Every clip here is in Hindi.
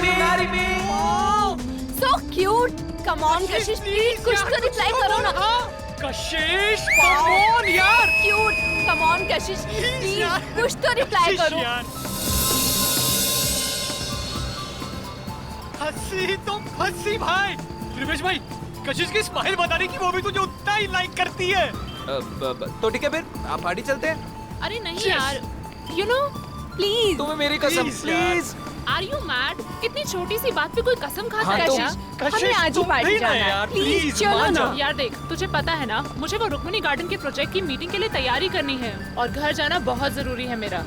marry me? So cute. Come on, Kashish, please कुछ तो रिप्लाई करो ना. कशिश, come on यार. Cute. Come on, Kashish, please कुछ तो रिप्लाई करो. हंसी तो हंसी भाई. त्रिवेश भाई, कशिश की स्माइल बताने की वो भी तुझे उतना ही लाइक करती है. तो ठीक है फिर आप पार्टी चलते हैं. अरे नहीं यार. You know, please. तुम्हें मेरी कसम प्लीज. Are you mad? इतनी छोटी सी बात पे कोई कसम खाता हाँ, है तो- क्या? कशिश, हमें आज ही तुम पार्टी भी ना जाना है. यार, Please, please, चलो मान ना. जाओ. यार देख, तुझे पता है ना, मुझे वो रुक्मिणी गार्डन के प्रोजेक्ट की मीटिंग के लिए तैयारी करनी है और घर जाना बहुत जरूरी है मेरा.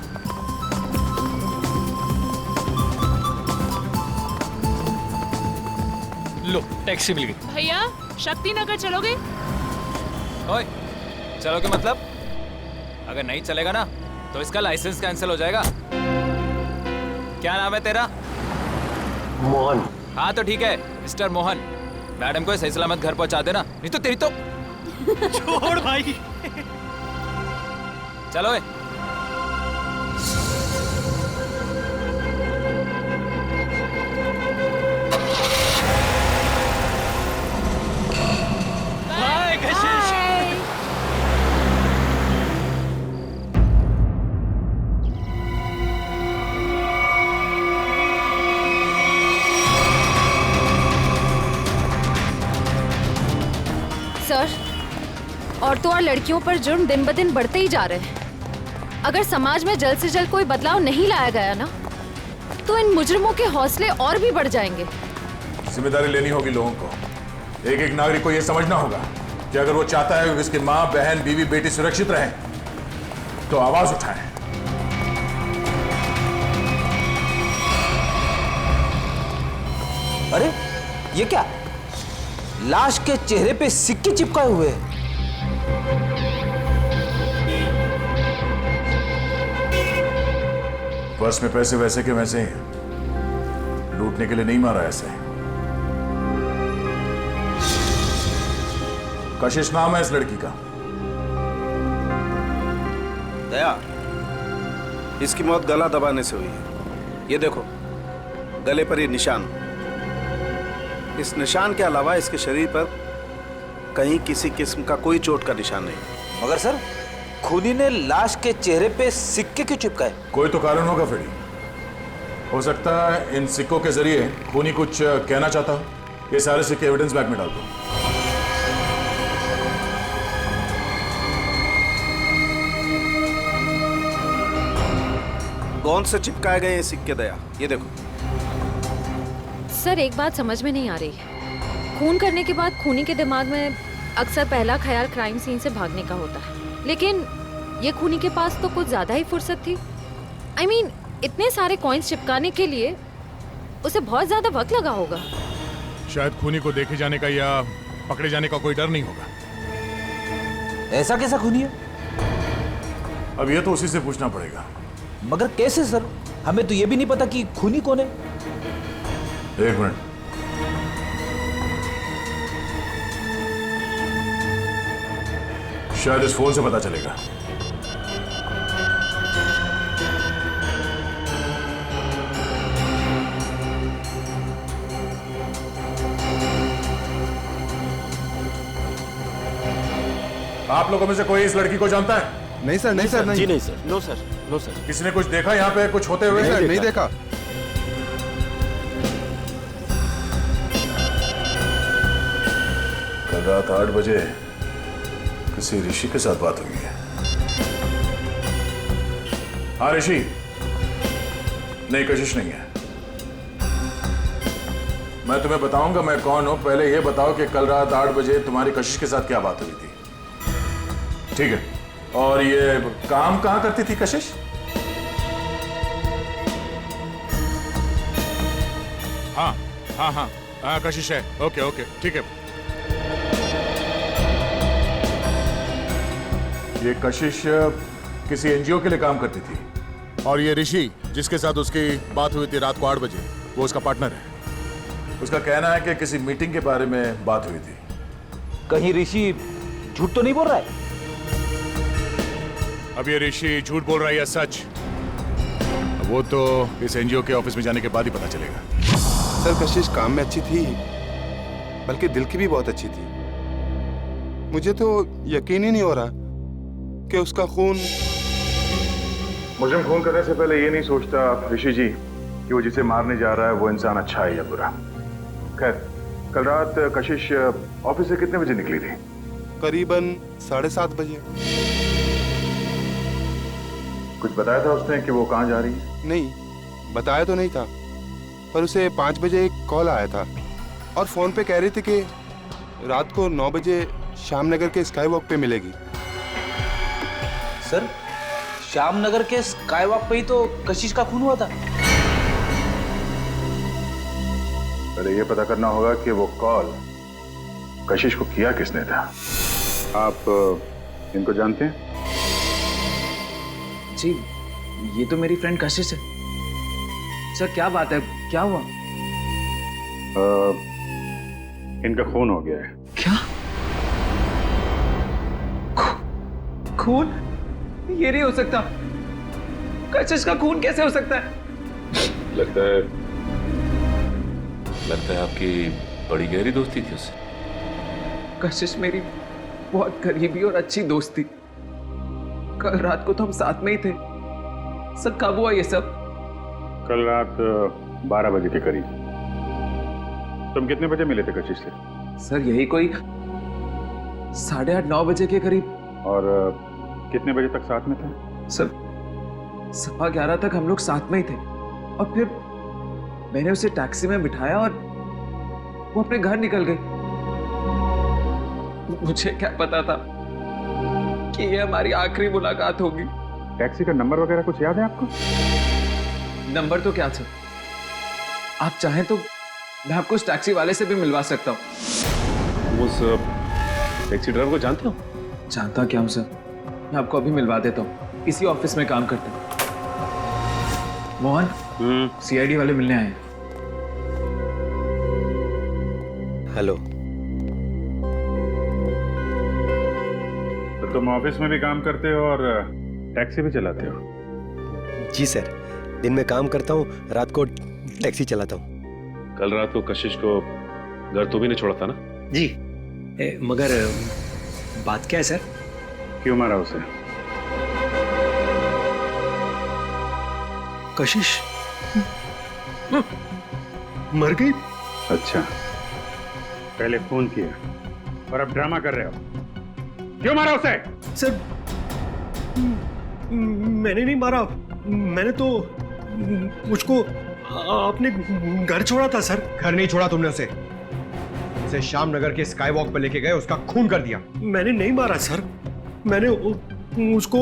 लो, टैक्सी मिल गई. भैया, शक्ति नगर चलोगे? ओए, चलोगे मतलब? अगर नहीं चलेगा ना तो इसका लाइसेंस कैंसिल हो जाएगा. क्या नाम है तेरा? मोहन. हाँ तो ठीक है मिस्टर मोहन. मैडम को सही सलामत घर पहुंचा देना, नहीं तो तेरी तो. छोड़ भाई. चलो ए. बाय कशिश. सर, औरतों और लड़कियों पर जुर्म दिन ब दिन बढ़ते ही जा रहे हैं. अगर समाज में जल्द से जल्द कोई बदलाव नहीं लाया गया ना, तो इन मुजरिमों के हौसले और भी बढ़ जाएंगे. जिम्मेदारी लेनी होगी लोगों को. एक एक नागरिक को यह समझना होगा कि अगर वो चाहता है कि उसकी माँ, बहन, बीवी, बेटी सुरक्षित रहें, तो आवाज उठाएं. अरे ये क्या? लाश के चेहरे पे सिक्के चिपकाए हुए हैं. पर्स में पैसे वैसे के वैसे ही. लूटने के लिए नहीं मारा ऐसे. कशिश नाम है इस लड़की का. दया, इसकी मौत गला दबाने से हुई है. ये देखो, गले पर ये निशान. इस निशान के अलावा इसके शरीर पर कहीं किसी किस्म का कोई चोट का निशान नहीं. मगर सर, खूनी ने लाश के चेहरे पे सिक्के क्यों चिपकाए? कोई तो कारण होगा फ्रेडी. हो सकता है इन सिक्कों के जरिए खूनी कुछ कहना चाहता हो. ये सारे सिक्के एविडेंस बैग में डाल दो. कौन से चिपकाए गए ये सिक्के दया? ये देखो. सर, एक बात समझ में नहीं आ रही. खून करने के बाद खूनी के दिमाग में अक्सर पहला ख्याल क्राइम सीन से भागने का होता है, लेकिन ये खूनी के पास तो कुछ ज्यादा ही फुर्सत थी. I mean, इतने सारे कॉइन्स चिपकाने के लिए उसे बहुत ज्यादा वक्त लगा होगा. शायद खूनी को देखे जाने का या पकड़े जाने का कोई डर नहीं होगा. ऐसा कैसा खूनी है? अब ये तो उसी से पूछना पड़ेगा. मगर कैसे सर? हमें तो ये भी नहीं पता कि खूनी कौन है. एक मिनट. शायद इस फोन से पता चलेगा. आप लोगों में से कोई इस लड़की को जानता है? नहीं सर, नहीं सर, नहीं. जी नहीं sir. No sir, no sir. किसी ने कुछ देखा यहाँ पे कुछ होते हुए? नहीं देखा. कल रात 8 बजे किसी ऋषि के साथ बात हुई है. हाँ ऋषि. नहीं, कशिश नहीं है. मैं तुम्हें बताऊंगा मैं कौन हूं. पहले यह बताओ कि कल रात 8 बजे तुम्हारी कशिश के साथ क्या बात हुई थी. ठीक है. और ये काम कहां करती थी कशिश? हाँ हाँ हाँ हाँ, कशिश है. ओके ओके, ठीक है. ये कशिश किसी एनजीओ के लिए काम करती थी. और ये ऋषि जिसके साथ उसकी बात हुई थी रात को 8 बजे, वो उसका पार्टनर है. उसका कहना है कि किसी मीटिंग के बारे में बात हुई थी. कहीं ऋषि झूठ तो नहीं बोल रहा है? अब ये ऋषि झूठ बोल रहा है या सच, वो तो इस एनजीओ के ऑफिस में जाने के बाद ही पता चलेगा. सर कशिश काम में अच्छी थी, बल्कि दिल की भी बहुत अच्छी थी। मुझे तो यकीन ही नहीं हो रहा कि उसका खून। मुझे खून करने से पहले ये नहीं सोचता ऋषि जी कि वो जिसे मारने जा रहा है वो इंसान अच्छा है या बुरा। खैर, कल रात कशिश ऑफिस से कितने बजे निकली थी? करीबन 7:30 बजे। कुछ बताया था उसने कि वो कहाँ जा रही है? नहीं, बताया तो नहीं था, पर उसे 5 बजे एक कॉल आया था और फोन पे कह रही थी कि रात को 9 बजे श्यामनगर के स्काई वॉक पे मिलेगी। सर, श्यामनगर के स्काई वॉक पे ही तो कशिश का खून हुआ था। पहले ये पता करना होगा कि वो कॉल कशिश को किया किसने था। आप इनको जानते हैं? जी, ये तो मेरी फ्रेंड कशिश है। सर क्या बात है, क्या हुआ? इनका खून हो गया है। क्या? खून? ये नहीं हो सकता। कशिश का खून कैसे हो सकता है? लगता है आपकी बड़ी गहरी दोस्ती थी उससे। कशिश मेरी बहुत करीबी और अच्छी दोस्त थी। कल रात को तो हम साथ में ही थे। सर कब हुआ ये सब? कल रात 12 बजे के करीब। तुम कितने बजे मिले थे कशिश से? सर यही कोई 8:30-9 बजे के करीब। और कितने बजे तक साथ में थे? सर 11:15 तक हम लोग साथ में ही थे और फिर मैंने उसे टैक्सी में बिठाया और वो अपने घर निकल गई। मुझे क्या पता था कि ये हमारी आखिरी मुलाकात होगी। टैक्सी का नंबर वगैरह कुछ याद है आपको? नंबर तो क्या सर, आप चाहें तो मैं आपको उस टैक्सी वाले से भी मिलवा सकता हूँ। उस टैक्सी ड्राइवर को जानते हो? जानता क्या हूँ सर, मैं आपको अभी मिलवा देता हूँ। इसी ऑफिस में काम करते हैं। मोहन, सीआईडी वाले मिलने आए हैं। हेलो। तो तुम ऑफिस में भी काम करते हो और टैक्सी भी चलाते हो? जी सर, दिन में काम करता हूँ, रात को टैक्सी चलाता हूँ। कल रात को कशिश को घर तो भी नहीं छोड़ा था ना? जी, मगर बात क्या है सर? क्यों मारा उसे? कशिश मर गई। अच्छा, पहले फोन किया और अब ड्रामा कर रहे हो। क्यों मारा उसे? सर मैंने नहीं मारा, मैंने तो मुझको आपने घर छोड़ा था सर। घर नहीं छोड़ा तुमने उसे श्यामनगर के स्काई वॉक पर लेके गए, उसका खून कर दिया। मैंने नहीं मारा सर, मैंने उसको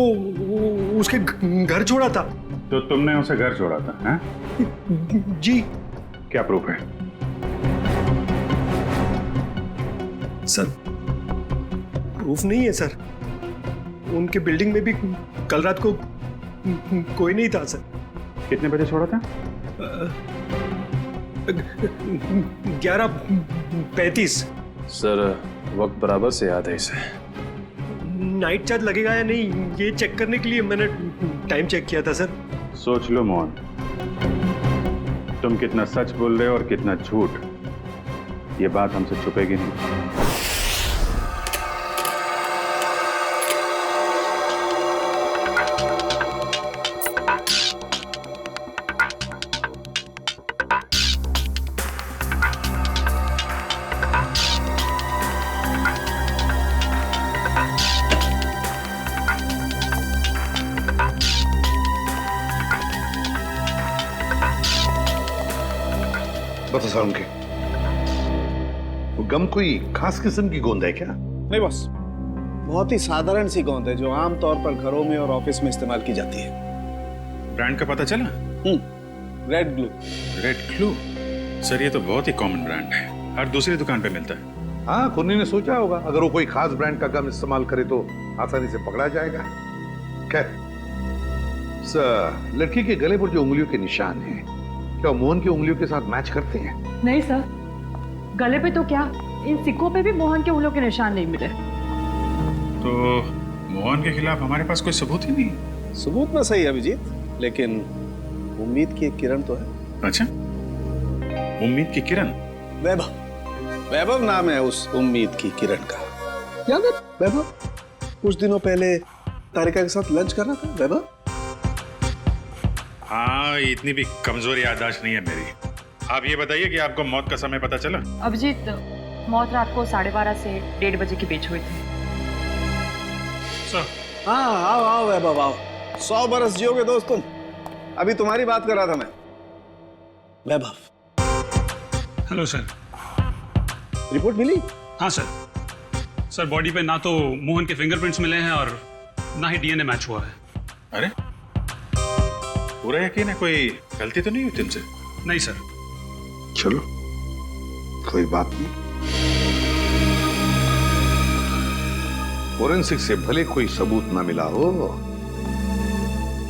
उसके घर छोड़ा था। तो तुमने उसे घर छोड़ा था? हैं? जी। क्या प्रूफ है? सर प्रूफ नहीं है सर, उनके बिल्डिंग में भी कल रात को कोई नहीं था सर। कितने बजे छोड़ा था? 11:35। सर वक्त बराबर से याद है इसे। नाइट चार्ज लगेगा या नहीं ये चेक करने के लिए मैंने टाइम चेक किया था सर। सोच लो मोहन, तुम कितना सच बोल रहे हो और कितना झूठ, ये बात हमसे छुपेगी नहीं। बता सारुण के, वो गम कोई खास किस्म की गोंद है क्या? नहीं बस, बहुत ही साधारण सी गोंद है जो आमतौर पर घरों में और ऑफिस में इस्तेमाल की जाती है। ब्रांड का पता चला? Red glue. Red glue? Sir ये तो बहुत ही कॉमन ब्रांड है, हर दूसरी दुकान पे मिलता है। हाँ, खुन्नी ने सोचा होगा अगर वो कोई खास ब्रांड का गम इस्तेमाल करे तो आसानी से पकड़ा जाएगा। खैर, लड़की के गले पर जो उंगलियों के निशान हैं, क्या मोहन की उंगलियों के साथ मैच करते हैं? नहीं सर, गले पे तो क्या, इन सिक्कों पे भी मोहन के उंगलियों के निशान नहीं मिले। तो मोहन के खिलाफ हमारे पास कोई सबूत ही नहीं। सबूत ना सही अभिजीत, लेकिन उम्मीद की एक किरण तो है। अच्छा, उम्मीद की किरण? वैभव, वैभव नाम है उस उम्मीद की किरण का। याद है वैभव? कुछ दिनों पहले तारिका के साथ लंच कर रहा था वैभव। हाँ, इतनी भी कमजोर याददाश्त नहीं है मेरी। आप ये बताइए कि आपको मौत का समय पता चला? अभिजीत, मौत रात को 12:30 से 1:30 बजे के बीच हुई थी। हाँ, आओ आओ वैभव आओ। 100 बरस जियोगे दोस्त तुम। अभी तुम्हारी बात कर रहा था मैं। वैभव। Hello sir. रिपोर्ट मिली? हाँ सर। सर, बॉडी पे ना तो मोहन के फिंगरप्रिंट्स मिले हैं और ना ही डीएनए मैच हुआ है। अरे, पूरा यकीन है? कोई गलती तो नहीं हुई तुमसे? नहीं सर। चलो, कोई बात नहीं। फोरेंसिक से भले कोई सबूत ना मिला हो,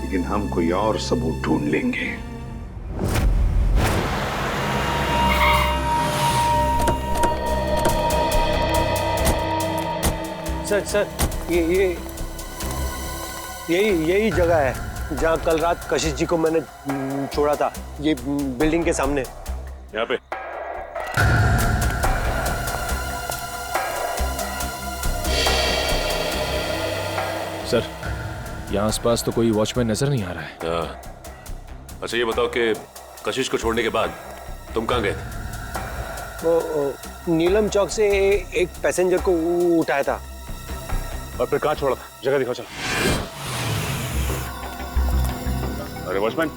लेकिन हम कोई और सबूत ढूंढ लेंगे। सर, यही जगह है जहाँ कल रात कशिश जी को मैंने छोड़ा था। ये बिल्डिंग के सामने। यहाँ पे? सर, यहाँ आसपास तो कोई वॉचमैन नजर नहीं आ रहा है। अच्छा, ये बताओ कि कशिश को छोड़ने के बाद तुम कहाँ गए थे? वो नीलम चौक से एक पैसेंजर को उठाया था। और फिर कहाँ छोड़ा था? जगह दिखाओ चलो। अरे वॉचमैन।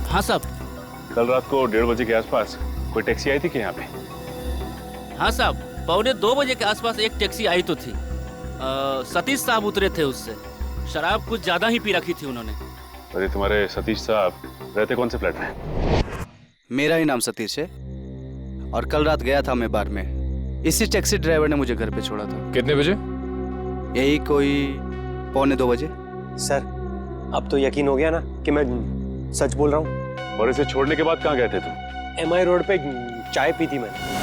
हाँ साहब। कल रात को 1:30 बजे के आसपास कोई टैक्सी आई थी कि यहाँ पे? हाँ साहब, 1:45 बजे के आसपास एक टैक्सी आई तो थी। सतीश साहब उतरे थे उससे। शराब कुछ ज्यादा ही पी रखी थी उन्होंने। अरे तुम्हारे सतीश साहब रहते कौन से फ्लैट में? मेरा ही नाम सतीश है और कल रात गया था मैं बार में। इसी टैक्सी ड्राइवर ने मुझे घर पे छोड़ा था। कितने बजे? यही कोई 1:45 बजे। सर, अब तो यकीन हो गया ना कि मैं सच बोल रहा हूँ। और इसे छोड़ने के बाद कहाँ गए थे तुम? MI रोड पे चाय पी थी मैंने।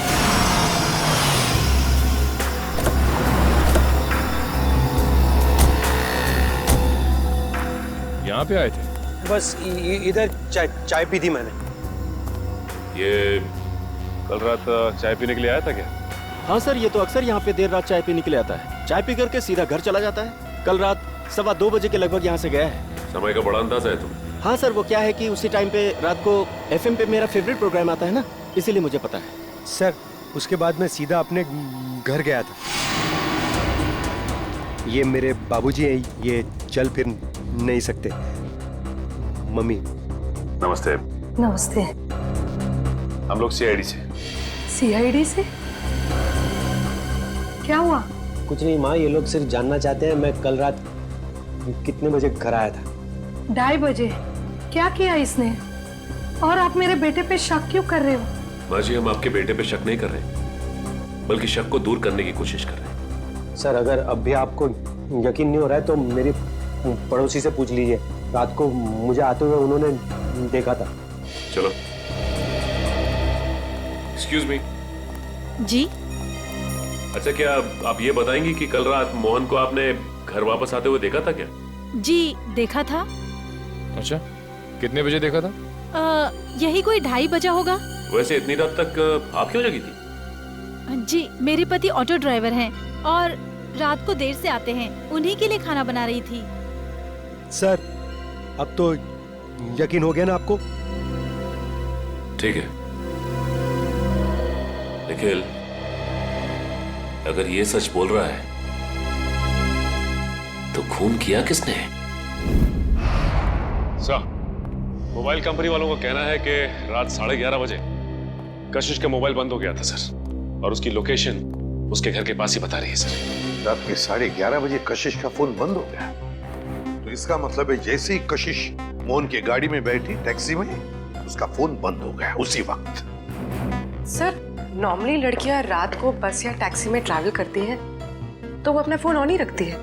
यहाँ पे आए थे? बस इधर चाय पी थी मैंने। ये कल रात चाय पीने के लिए आया था क्या? हाँ सर, ये तो अक्सर यहाँ पे देर रात चाय पीने के लिए आता है। चाय पी करके सीधा घर चला जाता है। कल रात 2:15 बजे के लगभग यहाँ से गया है। समय का बड़ा अंदाजा है तुम। हाँ सर, वो क्या है कि उसी टाइम पे रात को FM पे मेरा फेवरेट प्रोग्राम आता है ना, इसीलिए मुझे पता है। सर, उसके बाद मैं सीधा अपने घर गया था। ये मेरे बाबूजी हैं, ये चल फिर नहीं सकते। मम्मी। नमस्ते। नमस्ते। हम लोग CID से। CID से? क्या हुआ? कुछ नहीं माँ, ये लोग सिर्फ जानना चाहते हैं मैं कल रात कितने बजे घर आया था। 2:30 बजे। क्या किया इसने? और आप मेरे बेटे पे शक क्यों कर रहे हो? माँ जी, हम आपके बेटे पे शक नहीं कर रहे, बल्कि शक को दूर करने की कोशिश कर रहे हैं। सर, अगर अब भी आपको यकीन नहीं हो रहा है तो मेरी पड़ोसी से पूछ लीजिए। रात को मुझे आते हुए उन्होंने देखा था। चलो। Excuse me. जी? अच्छा, क्या आप ये बताएंगी कि कल रात मोहन को आपने घर वापस आते हुए देखा था क्या? जी, देखा था। अच्छा, कितने बजे देखा था? यही कोई 2:30 बजा होगा। वैसे इतनी रात तक आप क्यों जगी थी? जी, मेरे पति ऑटो ड्राइवर हैं और रात को देर से आते हैं। उन्हीं के लिए खाना बना रही थी। सर, अब तो यकीन हो गया ना आपको? ठीक है, निखिल, अगर ये सच बोल रहा है तो खून किया किसने? सर, मोबाइल कंपनी वालों का कहना है कि रात 11:30 बजे कशिश का मोबाइल बंद हो गया था सर, और उसकी लोकेशन उसके घर के पास ही बता रही है सर। रात के 11:30 बजे कशिश का फोन बंद हो गया, तो इसका मतलब है जैसे ही कशिश मोहन की गाड़ी में बैठी टैक्सी में, उसका फोन बंद हो गया उसी वक्त। सर, नॉर्मली लड़कियां रात को बस या टैक्सी में ट्रैवल करती हैं तो वो अपना फोन ऑन ही रखती है।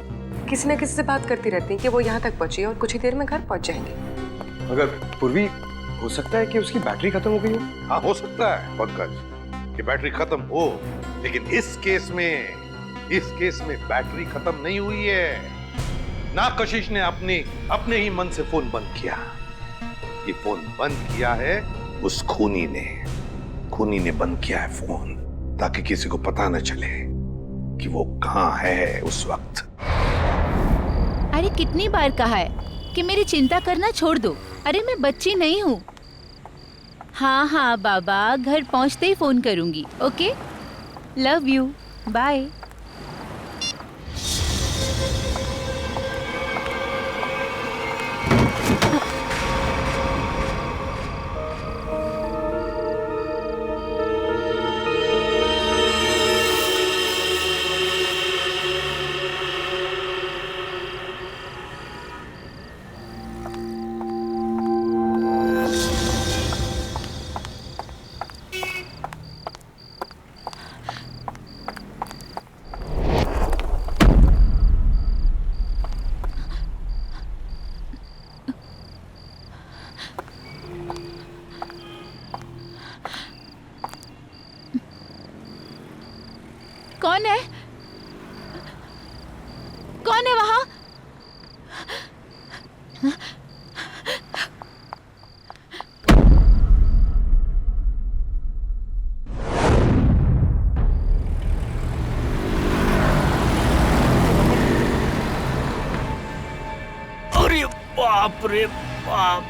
किसी न किसी से बात करती रहती हैं कि वो यहाँ तक पहुंची है और कुछ ही देर में घर पहुंच जाएंगे। मगर पूर्वी, हो सकता है कि उसकी बैटरी खत्म हो गई हो। हाँ, हो सकता है पंकज कि बैटरी खत्म हो, लेकिन इस केस में बैटरी खत्म नहीं हुई है। ना कशिश ने अपने ही मन से फोन बंद किया, ये फोन बंद किया है उस खूनी ने। खूनी ने बंद किया है फोन, ताकि किसी को पता न चले कि वो कहाँ है उस वक्त। अरे कितनी बार कहा है कि मेरी चिंता करना छोड़ दो। अरे मैं बच्ची नहीं हूँ। हाँ हाँ बाबा, घर पहुँचते ही फोन करूँगी। Okay, love you, bye. कौन है? कौन है वहां? अरे बाप रे बाप।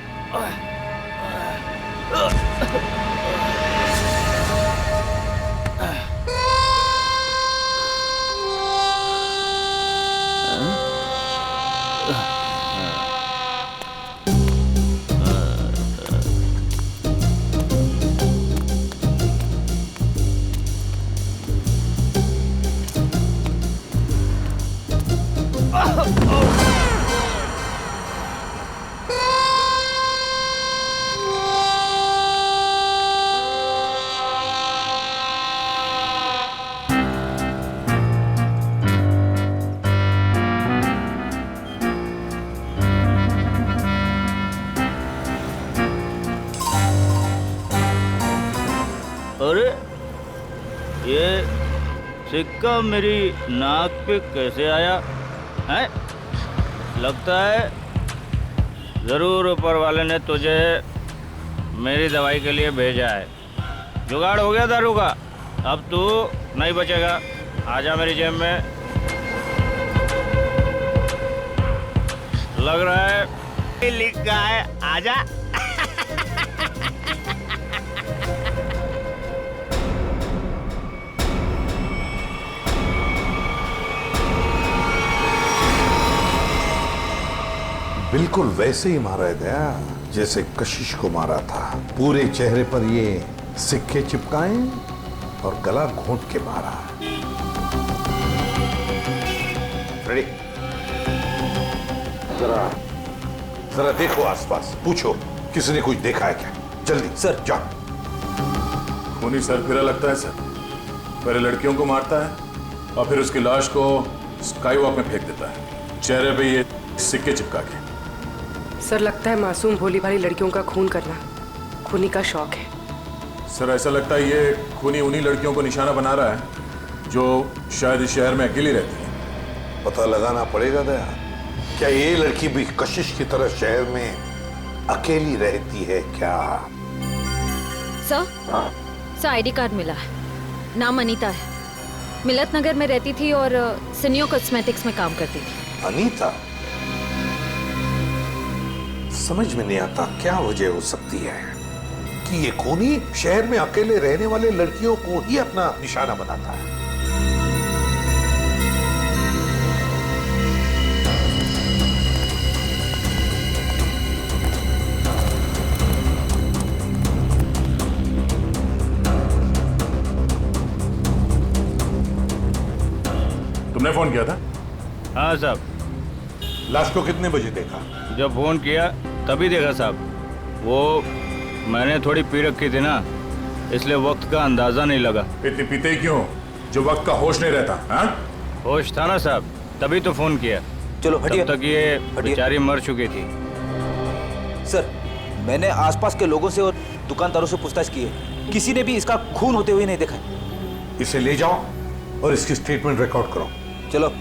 अरे ये सिक्का मेरी नाक पे कैसे आया है? लगता है जरूर ऊपर वाले ने तुझे मेरी दवाई के लिए भेजा है। जुगाड़ हो गया दारू का, अब तू नहीं बचेगा। आजा मेरी जेब में। लग रहा है लिखा है आजा। बिल्कुल वैसे ही मारा है दया, जैसे कशिश को मारा था। पूरे चेहरे पर ये सिक्के चिपकाए और गला घोंट के मारा। रेडी? जरा देखो आसपास, पूछो किसी ने कुछ देखा है क्या? जल्दी सर, जाओ। खूनी सरफिरा लगता है सर। पहले लड़कियों को मारता है और फिर उसकी लाश को स्काई वॉक में फेंक देता है, चेहरे पे ये सिक्के चिपका के। सर लगता है मासूम भोली भाली लड़कियों का खून करना खूनी का शौक है। सर ऐसा लगता है ये खूनी उन्हीं लड़कियों को निशाना बना रहा है जो शायद इस शहर में अकेली रहती है। पता लगाना पड़ेगा दया, क्या ये लड़की भी कशिश की तरह शहर में अकेली रहती है क्या? सर आईडी कार्ड मिला है, नाम अनीता है, मिलत नगर में रहती थी और सिनियो कॉस्मेटिक्स में काम करती थी। अनीता? समझ में नहीं आता क्या वजह हो सकती है कि ये खूनी शहर में अकेले रहने वाले लड़कियों को ही अपना निशाना बनाता है। तुमने फोन किया था? हाँ साहब। लाश को कितने बजे देखा? जब फोन किया तभी देखा साहब। वो मैंने थोड़ी पी रखी थी ना, इसलिए वक्त का अंदाजा नहीं लगा। इतनी पीते ही क्यों जो वक्त का होश नहीं रहता? हाँ? होश था ना साहब, तभी तो फोन किया। चलो हटिए। तब तक ये बेचारी मर चुकी थी। सर मैंने आसपास के लोगों से और दुकानदारों से पूछताछ की है, किसी ने भी इसका खून होते हुए नहीं देखा। इसे ले जाओ और इसकी स्टेटमेंट रिकॉर्ड करो। चलो।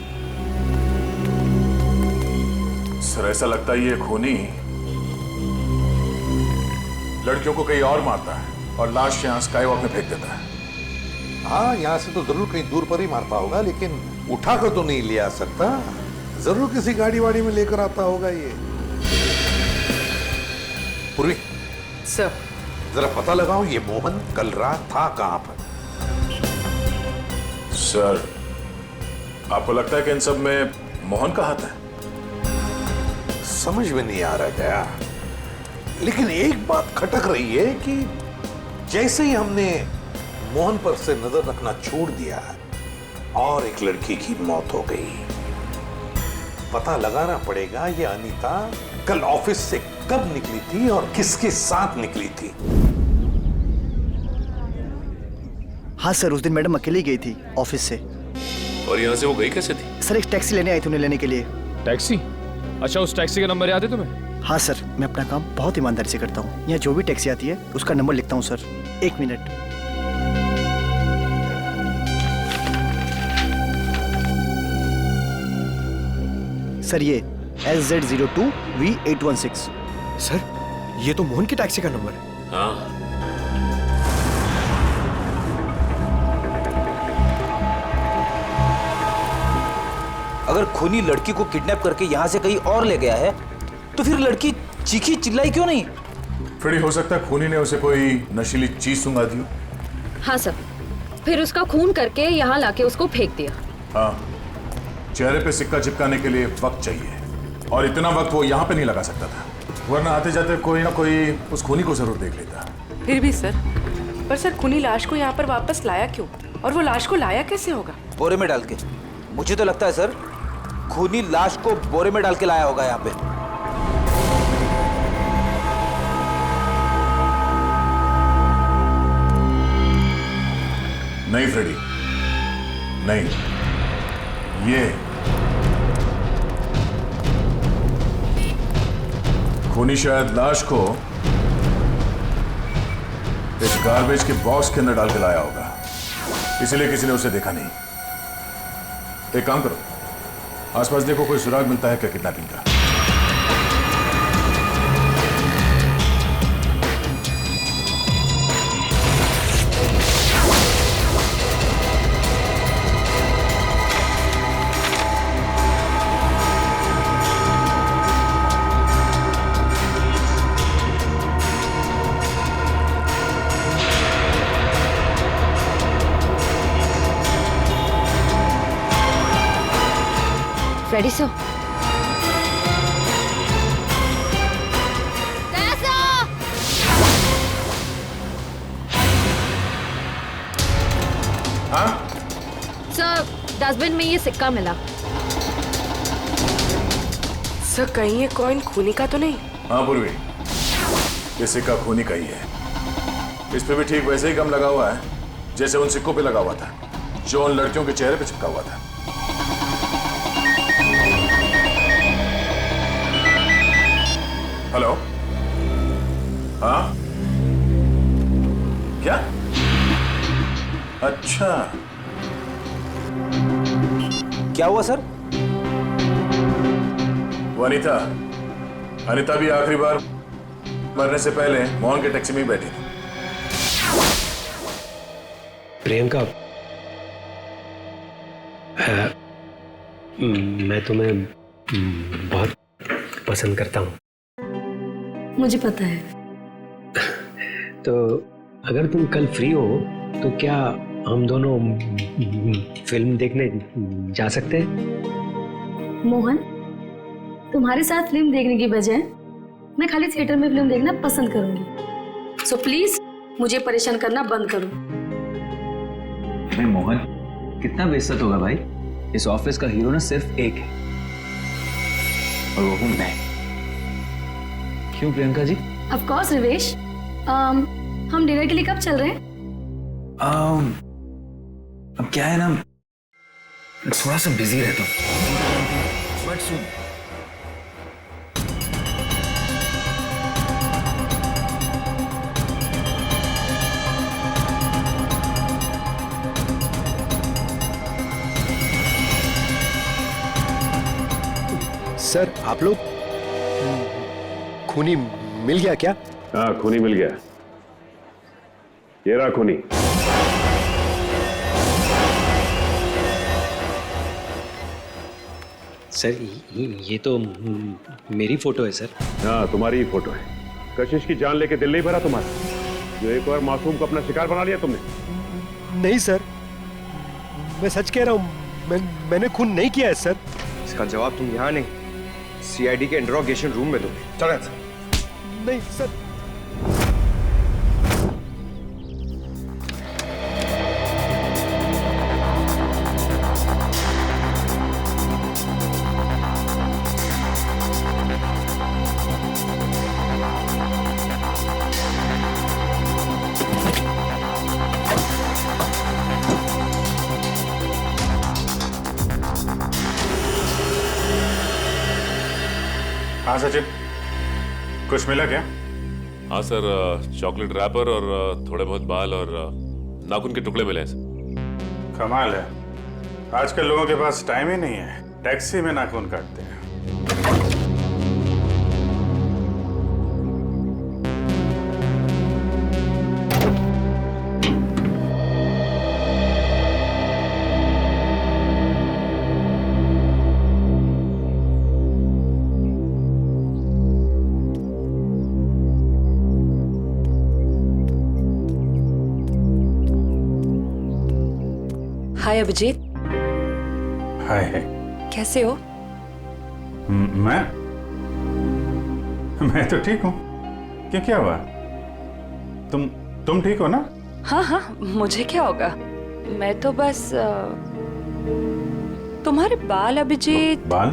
सर ऐसा लगता है ये खूनी लड़कियों को कहीं और मारता है। और लाश यहाँ स्काईवॉक में फेंक देता है। हाँ, यहाँ से तो जरूर कहीं दूर पर ही मारता होगा, लेकिन उठाकर तो नहीं ले आ सकता। जरूर किसी गाड़ी वाड़ी में लेकर आता होगा ये। पूर्वी सर, जरा पता लगाओ ये मोहन कल रात था कहां पर। सर, आपको लगता है कि इन सब में मोहन का हाथ है? समझ में नहीं आ रहा गया, लेकिन एक बात खटक रही है कि जैसे ही हमने मोहन पर से नजर रखना छोड़ दिया और एक लड़की की मौत हो गई। पता लगाना पड़ेगा ये अनीता कल ऑफिस से कब निकली थी और किसके साथ निकली थी। हाँ सर, उस दिन मैडम अकेली गई थी ऑफिस से। और यहाँ से वो गई कैसे थी? सर, एक टैक्सी लेने आई थी उन्हें लेने के लिए। टैक्सी? अच्छा, उस टैक्सी का नंबर याद है तुम्हें? हाँ सर, मैं अपना काम बहुत ईमानदारी से करता हूँ। यहाँ जो भी टैक्सी आती है उसका नंबर लिखता हूँ सर। 1 मिनट। सर, ये SZ02V816। सर, ये तो मोहन की टैक्सी का नंबर है। हाँ। अगर खूनी लड़की को किडनैप करके यहाँ से कहीं और ले गया है, तो फिर लड़की चीखी चिल्लाई क्यों नहीं? फ्रेडी, हो सकता है खूनी ने उसे कोई नशीली चीज सुंघा दी हो। हाँ सर, फिर उसका खून करके यहाँ लाके उसको फेंक दिया। हाँ, चेहरे पे सिक्का चिपकाने के लिए वक्त चाहिए, और इतना वक्त वो यहाँ पे नहीं लगा सकता था, वरना आते जाते कोई ना कोई उस खूनी को जरूर देख लेता। फिर भी सर, पर सर खूनी लाश को यहाँ पर वापस लाया क्यों? और वो लाश को लाया कैसे होगा? बोरे में डाल के। मुझे तो लगता है सर, खूनी लाश को बोरे में डाल के लाया होगा यहाँ पे। नहीं फ्रेडी, नहीं, ये खूनी शायद लाश को एक गार्बेज के बॉक्स के अंदर डाल के लाया होगा, इसलिए किसी ने उसे देखा नहीं। एक काम करो, आसपास देखो कोई सुराग मिलता है क्या किडनैपिंग का। फ्रेडी सर, हाँ? सर, डस्टबिन में ये सिक्का मिला। सर, कहीं ये कॉइन खूनी का तो नहीं? हाँ पूर्वी, ये सिक्का खूनी का ही है। इस पे भी ठीक वैसे ही गम लगा हुआ है जैसे उन सिक्कों पे लगा हुआ था, जो उन लड़कियों के चेहरे पे चिपका हुआ था। हेलो? हाँ? क्या? अच्छा, क्या हुआ सर? वो अनीता भी आखिरी बार मरने से पहले मोहन के टैक्सी में ही बैठी थी। प्रियंका, मैं तुम्हें बहुत पसंद करता हूँ। मुझे पता है। तो अगर तुम कल फ्री हो तो क्या हम दोनों फिल्म देखने जा सकते हैं? मोहन, तुम्हारे साथ फिल्म देखने की बजाय मैं खाली थिएटर में फिल्म देखना पसंद करूंगी। सो प्लीज मुझे परेशान करना बंद करो। अरे मोहन, कितना बेइज्जत होगा भाई। इस ऑफिस का हीरो ना सिर्फ एक है, और वो हूं मैं। क्यों प्रियंका जी? ऑफ कोर्स रिवेश, हम डिनर के लिए कब चल रहे हैं? अब क्या है ना, थोड़ा सा बिजी रहता हूँ, बट सुन, सर, आप लोग खूनी मिल गया क्या? हाँ, खूनी मिल गया। ये रहा खूनी। सर ये तो मेरी फोटो है सर। हाँ, तुम्हारी ही फोटो है। कशिश की जान लेके दिल नहीं भरा तुम्हारा, जो एक और मासूम को अपना शिकार बना लिया तुमने? नहीं सर, मैं सच कह रहा हूँ, मैंने खून नहीं किया है सर। इसका जवाब तुम यहाँ नहीं, सीआईडी के इंट्रोगेशन रूम में दोगे। चलो सर। नहीं सर। हाँ सचिन, कुछ मिला क्या? हाँ सर, चॉकलेट रैपर और थोड़े बहुत बाल और नाखून के टुकड़े मिले हैं सर। कमाल है, आजकल लोगों के पास टाइम ही नहीं है, टैक्सी में नाखून काटते हैं। हाय अभिजीत। हाय। कैसे हो? मैं तो ठीक हूँ। क्या हुआ? तुम ठीक हो ना? हाँ हाँ, मुझे क्या होगा, मैं तो बस तुम्हारे बाल अभिजीत। बाल?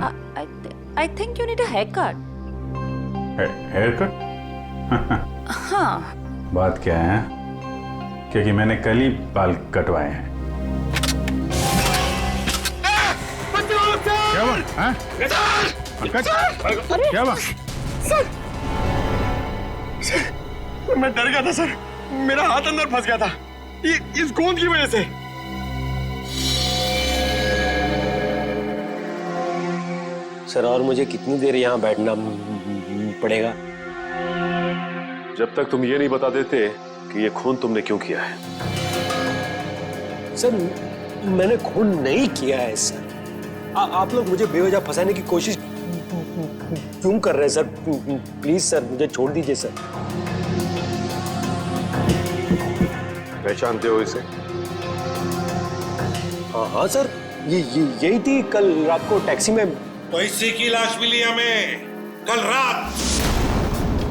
I think you need a haircut. Haircut? हाँ। बात क्या है? क्योंकि मैंने कल ही बाल कटवाए हैं। क्या हुआ? हाँ? क्या हुआ? सर, मैं डर गया था सर, मेरा हाथ अंदर फंस गया था इस गोंद की वजह से। सर, और मुझे कितनी देर यहाँ बैठना पड़ेगा? जब तक तुम ये नहीं बता देते कि ये खून तुमने क्यों किया है। सर, मैंने खून नहीं किया है सर। आप लोग मुझे बेवजह फंसाने की कोशिश क्यों कर रहे हैं सर? प्लीज सर, मुझे छोड़ दीजिए सर। पहचानते हो इसे? हाँ सर, यही थी कल रात को टैक्सी में। तो इसी की लाश मिली हमें कल रात,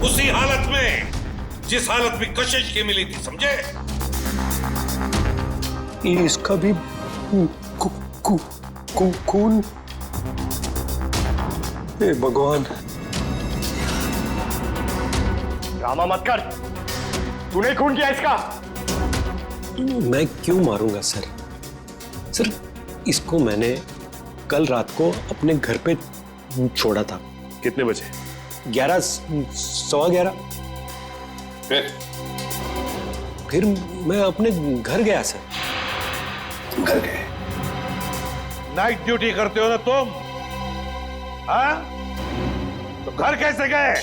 उसी हालत में जिस हालत में कशिश की मिली थी, समझे? इसका भी खून। हे भगवान। ड्रामा मत कर, तूने खून किया इसका। मैं क्यों मारूंगा सर? सर, इसको मैंने कल रात को अपने घर पे छोड़ा था। कितने बजे? 11, सवा 11। फिर मैं अपने घर गया सर। घर गए? नाइट ड्यूटी करते हो ना तुम? हाँ? तो घर कैसे गए?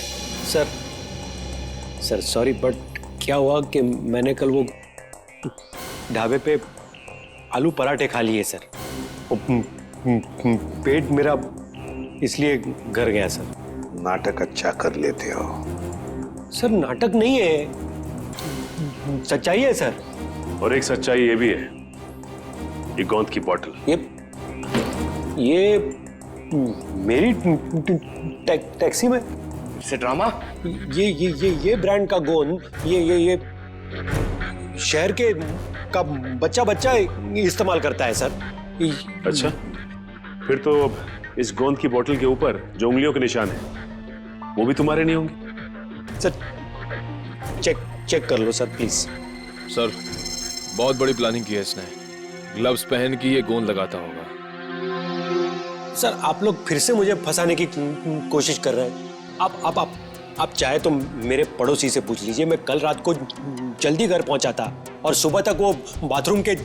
सर सॉरी, बट क्या हुआ कि मैंने कल वो ढाबे पे आलू पराठे खा लिए सर। पेट मेरा इसलिए घर गया सर। नाटक अच्छा कर लेते हो। सर, नाटक नहीं है, सच्चाई है सर। और एक सच्चाई ये भी है, ये गोंद की बोतल। ये मेरी टैक्सी में से ड्रामा। ये ब्रांड का गोंद ये शहर के का बच्चा इस्तेमाल करता है सर। अच्छा, फिर तो इस गोंद की बोतल के ऊपर जो उंगलियों के निशान है वो भी तुम्हारे नहीं होंगे? सर, चेक कर लो सर प्लीज। सर, बहुत बड़ी प्लानिंग की है इसने। ग्लव्स पहन के ये गोंद लगाता होगा। सर, आप लोग फिर से मुझे फंसाने की कोशिश कर रहे हैं। आप चाहे तो मेरे पड़ोसी से पूछ लीजिए। मैं कल रात को जल्दी घर पहुंचा था और सुबह तक वो बाथरूम के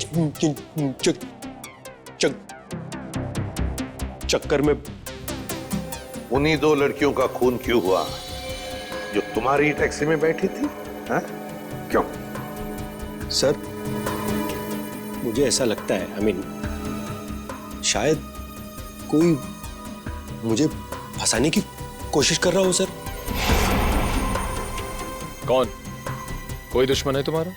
चक्कर में। उन्हीं दो लड़कियों का खून क्यों हुआ जो तुम्हारी टैक्सी में बैठी थी? हाँ? क्यों? सर, मुझे ऐसा लगता है, आई मीन, शायद कोई मुझे फंसाने की कोशिश कर रहा हो सर। कौन? कोई दुश्मन है तुम्हारा?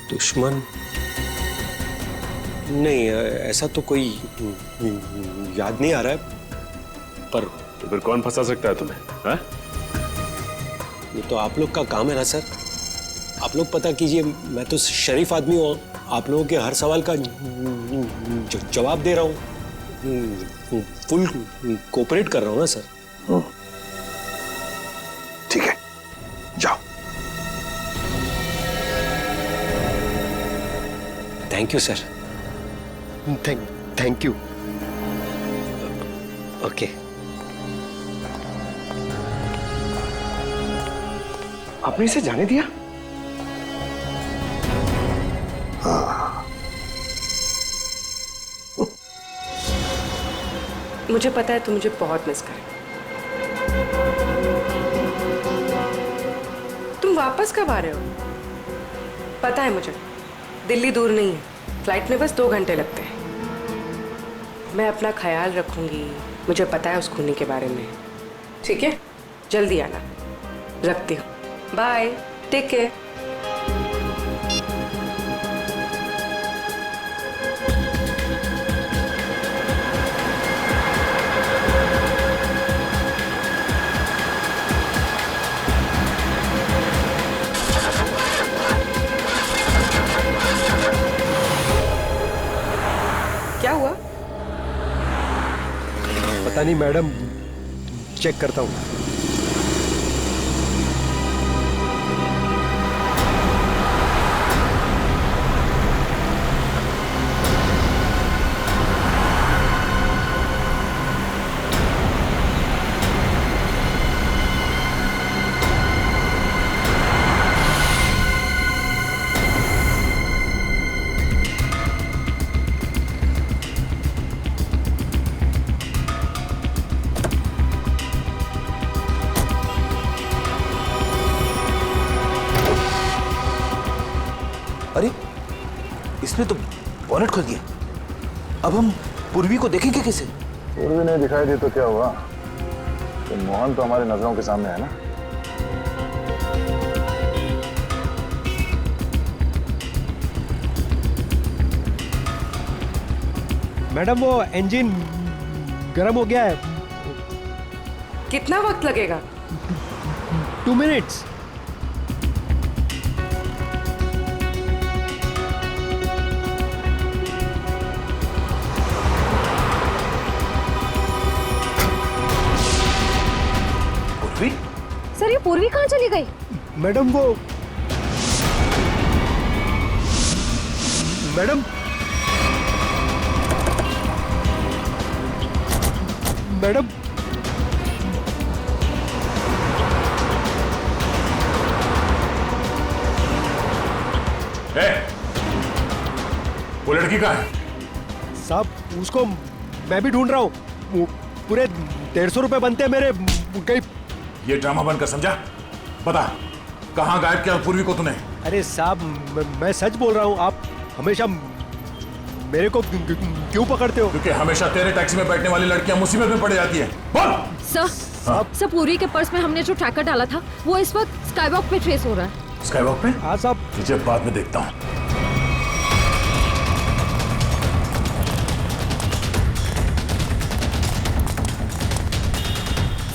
दुश्मन? नहीं, ऐसा तो कोई याद नहीं आ रहा है, पर तो फिर कौन फंसा सकता है तुम्हें? है? ये तो आप लोग का काम है ना सर। आप लोग पता कीजिए, मैं तो शरीफ आदमी हूँ, आप लोगों के हर सवाल का जवाब दे रहा हूँ, फुल कोऑपरेट कर रहा हूँ ना सर। ठीक है, जाओ। Thank you sir. Thank you. Okay. आपने इसे जाने दिया? मुझे पता है तुम मुझे बहुत मिस करे। तुम वापस कब आ रहे हो? पता है मुझे, दिल्ली दूर नहीं है, फ्लाइट में बस 2 घंटे लगते हैं। मैं अपना ख्याल रखूंगी, मुझे पता है उस खूनी के बारे में। ठीक है, जल्दी आना। रखती हूँ, बाय, टेक केयर। क्या हुआ? पता नहीं मैडम, चेक करता हूँ। अरे, इसने तो बॉनेट खोल दिया। अब हम पूर्वी को देखेंगे कैसे? पूर्वी नहीं दिखाई दी तो क्या हुआ? तो मोहन तो हमारी नजरों के सामने है ना। मैडम, वो इंजन गर्म हो गया है। कितना वक्त लगेगा? 2 मिनट्स। सर, ये पूर्वी कहाँ चली गई? मैडम, वो मैडम मैडम वो लड़की कहाँ है? साहब, उसको मैं भी ढूंढ रहा हूँ। पूरे 150 रुपए बनते हैं मेरे। कहीं ये ड्रामा बनकर समझा? बता, कहाँ गायब किया पूर्वी को तूने? अरे साहब, मैं सच बोल रहा हूँ। आप हमेशा मेरे को क्यों पकड़ते हो? क्योंकि हमेशा तेरे टैक्सी में बैठने वाली लड़कियां मुसीबत में पड़ जाती है। बोल। सर, पूर्वी के पर्स में हमने जो ट्रैकर डाला था वो इस वक्त स्काईवॉक पे ट्रेस हो रहा है। स्काईवॉक पे? हाँ साहब। तुझे बाद में देखता हूँ।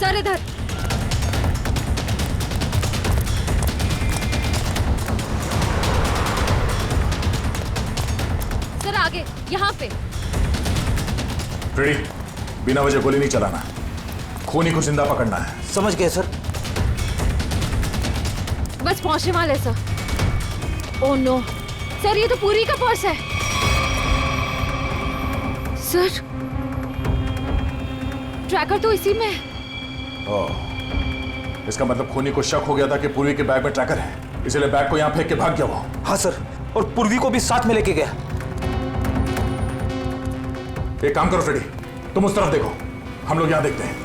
सर, इधर। सर, आगे, यहाँ पे। रेडी? बिना वजह गोली नहीं चलाना, खूनी को जिंदा पकड़ना है। समझ गए सर। बस पहुंचने वाले सर। ओह नो सर, ये तो पूरी का पर्स है। सर, ट्रैकर तो इसी में है। इसका मतलब खूनी को शक हो गया था कि पूर्वी के बैग में ट्रैकर है, इसलिए बैग को यहाँ फेंक के भाग गया वो। हाँ सर, और पूर्वी को भी साथ में लेके गया। एक काम करो फ्रेडी, तुम उस तरफ देखो, हम लोग यहाँ देखते हैं।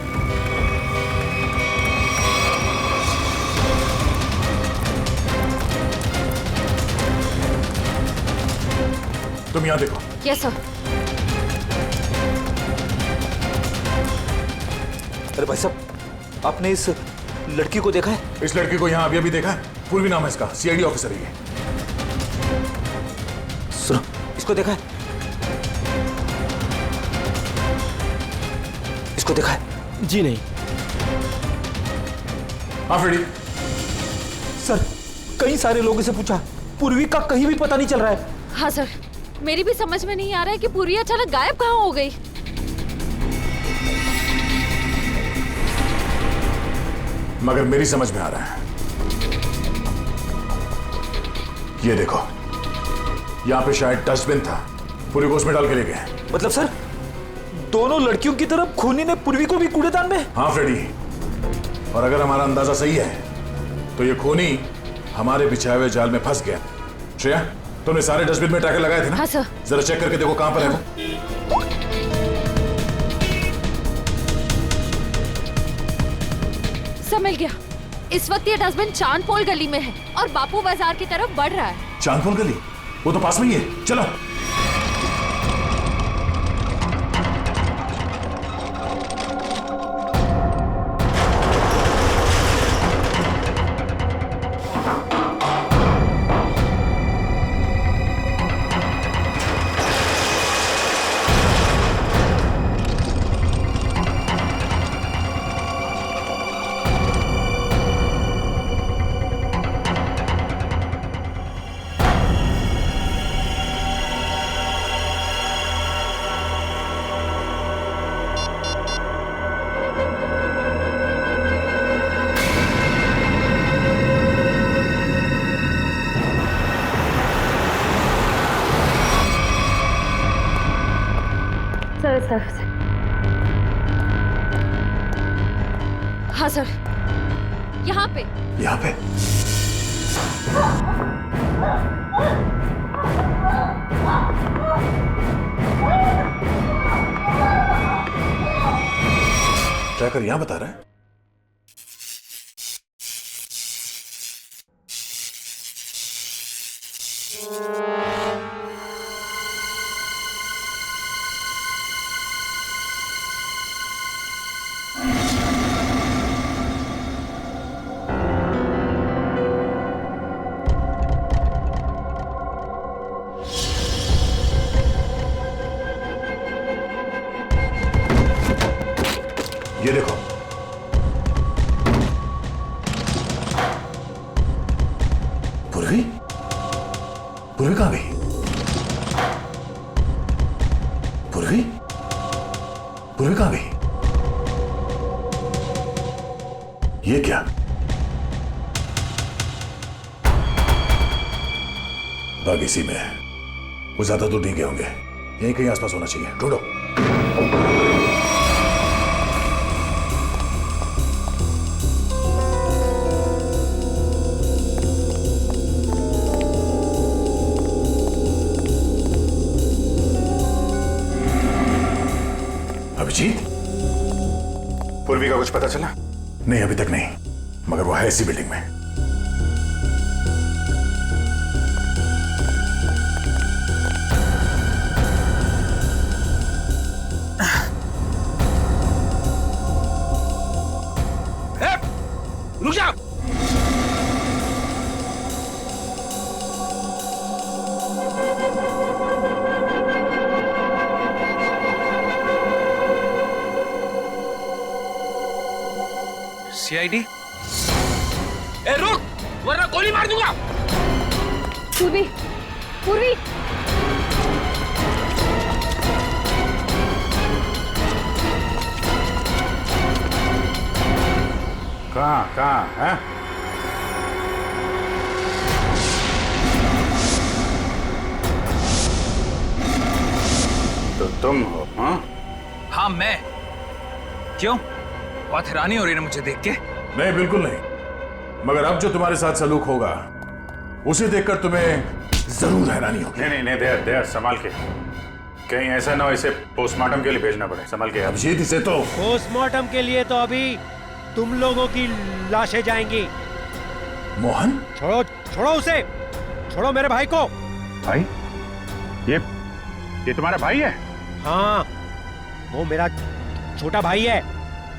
तुम यहाँ देखो। Yes sir. अरे भाई साहब, आपने इस लड़की को देखा है? इस लड़की को यहाँ अभी अभी देखा है। पूर्वी नाम है इसका, सीआईडी ऑफिसर है ये। सुनो, इसको देखा है? इसको देखा है? जी नहीं। हाँ फ्रेडी। सर, कई सारे लोगों से पूछा, पूर्वी का कहीं भी पता नहीं चल रहा है। हाँ सर, मेरी भी समझ में नहीं आ रहा है कि पूर्वी अचानक गायब कहाँ हो गई। मगर मेरी समझ में आ रहा है। ये देखो, यहाँ पे शायद डस्टबिन था, पूर्वी को उसमें डाल के ले गए। मतलब सर, दोनों लड़कियों की तरफ खूनी ने पूर्वी को भी कूड़ेदान में? हाँ फ्रेडी, और अगर हमारा अंदाजा सही है तो ये खूनी हमारे बिछाए हुए जाल में फंस गया। श्रेया, तुमने सारे डस्टबिन में ट्रैकर लगाए थे ना? हाँ सर। जरा चेक करके देखो कहां पर है वो। सब मिल गया। इस वक्त ये डस्टबिन चांदपोल गली में है और बापू बाजार की तरफ बढ़ रहा है। चांदपोल गली? वो तो पास में ही है, चलो। हाँ सर, यहाँ पे। यहाँ पे? ट्रैकर यहाँ बता रहा है। ये देखो, पूर्वी? पूर्वी कहां गई? पूर्वी? पूर्वी कहां गई? ये क्या? बाग इसी में है। वो ज्यादा दूर नहीं गए होंगे, यहीं कहीं आसपास होना चाहिए। ढूंढो। अभिजीत, पूर्वी का कुछ पता चला? नहीं, अभी तक नहीं, मगर वो है इसी बिल्डिंग में। रुक जा। सीआईडी? ए रुक, वरना गोली मार दूंगा। पूर्वी, पूर्वी। कहाँ है? तो तुम हो? हाँ हाँ, मैं। क्यों, बहुत हैरानी हो रही है मुझे देख के? नहीं, बिल्कुल नहीं, मगर अब जो तुम्हारे साथ सलूक होगा उसे देखकर तुम्हें जरूर हैरानी होगी। नहीं, दया संभाल के, कहीं ऐसा ना हो इसे पोस्टमार्टम के लिए भेजना पड़े। संभाल के। अभिजीत, इसे तो पोस्टमार्टम के लिए तो अभी तुम लोगों की लाशें जाएंगी। मोहन, छोड़ो उसे, छोड़ो मेरे भाई को। भाई? ये तुम्हारा भाई है? हाँ, वो मेरा छोटा भाई है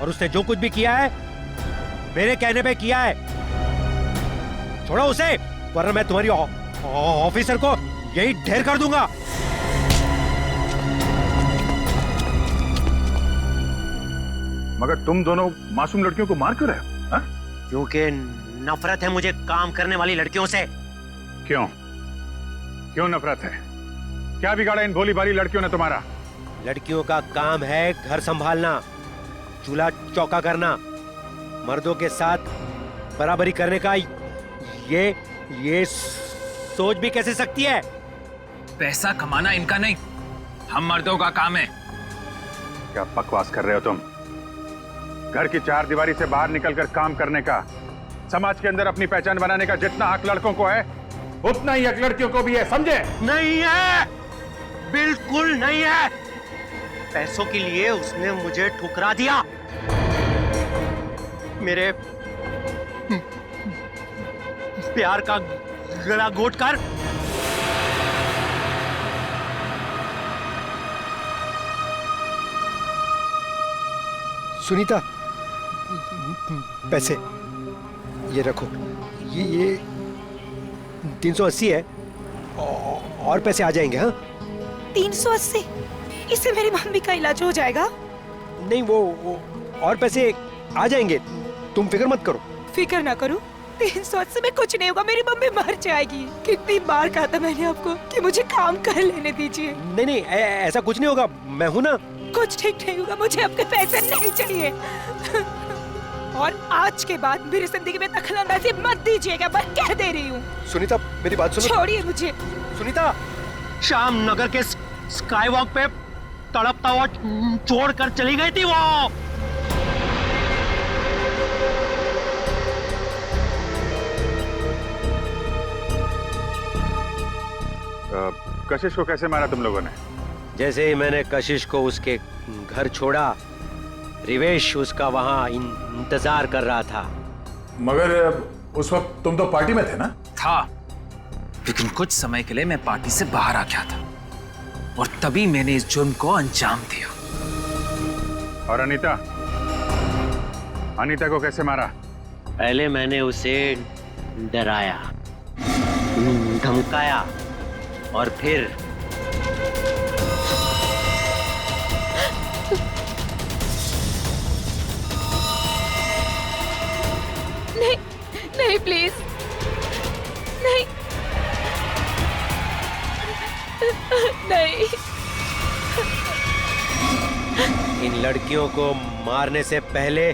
और उसने जो कुछ भी किया है मेरे कहने पे किया है। छोड़ो उसे, वरना मैं तुम्हारी ऑफिसर को यही ढेर कर दूंगा। मगर तुम दोनों मासूम लड़कियों को मार क्यों रहे हो? हाँ? क्योंकि नफरत है मुझे काम करने वाली लड़कियों से। क्यों? क्यों नफरत है? क्या बिगाड़ा इन भोली भाली लड़कियों ने तुम्हारा? लड़कियों का काम है घर संभालना, चूल्हा चौका करना, मर्दों के साथ बराबरी करने का। ये सोच भी कैसे सकती है? पैसा कमाना इनका नहीं, हम मर्दों का काम है। क्या बकवास कर रहे हो तुम? घर की चार दीवारी से बाहर निकलकर काम करने का, समाज के अंदर अपनी पहचान बनाने का जितना हक लड़कों को है, उतना ही हक लड़कियों को भी है, समझे? नहीं है, बिल्कुल नहीं है। पैसों के लिए उसने मुझे ठुकरा दिया। मेरे प्यार का गला घोट कर सुनीता, पैसे ये रखो। ये 380 है और पैसे आ जाएंगे। हाँ, 380? इससे मेरी मम्मी का इलाज हो जाएगा? नहीं, वो और पैसे आ जाएंगे, तुम फिक्र मत करो। फिक्र ना करूं? 380 में कुछ नहीं होगा, मेरी मम्मी मर जाएगी। कितनी बार कहा था मैंने आपको कि मुझे काम कर लेने दीजिए। नहीं, ऐसा कुछ नहीं होगा, मैं हूं ना। कुछ ठीक नहीं होगा, मुझे आपके पैसे नहीं चाहिए। और आज के बाद मेरी जिंदगी में दखलंदाजी मत दीजिएगा, मैं कह दे रही हूँ। सुनीता, मेरी बात सुनो। छोड़िए मुझे। सुनीता, शाम नगर के स्काई वॉक पे तड़पता हुआ छोड़कर चली गई थी वो। कशिश को कैसे मारा तुम लोगों ने? जैसे ही मैंने कशिश को उसके घर छोड़ा, रिवेश उसका वहां इंतजार कर रहा था। मगर उस वक्त तुम तो पार्टी में थे ना? था, लेकिन कुछ समय के लिए मैं पार्टी से बाहर आ गया था और तभी मैंने इस जुर्म को अंजाम दिया। और अनीता को कैसे मारा? पहले मैंने उसे डराया, धमकाया और फिर नहीं प्लीज, नहीं नहीं। इन लड़कियों को मारने से पहले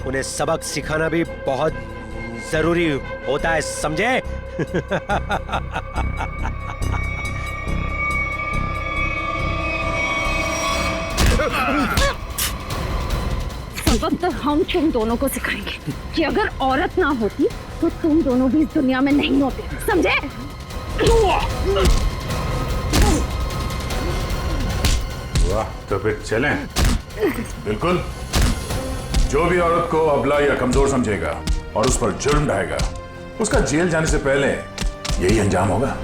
उन्हें सबक सिखाना भी बहुत जरूरी होता है, समझे? सबक तो हम तुम दोनों को सिखाएंगे कि अगर औरत ना होती तो तुम दोनों भी इस दुनिया में नहीं होते, समझे? वाह, तो फिर चलें। बिल्कुल। जो भी औरत को अबला या कमजोर समझेगा और उस पर जुर्म ढाएगा, उसका जेल जाने से पहले यही अंजाम होगा।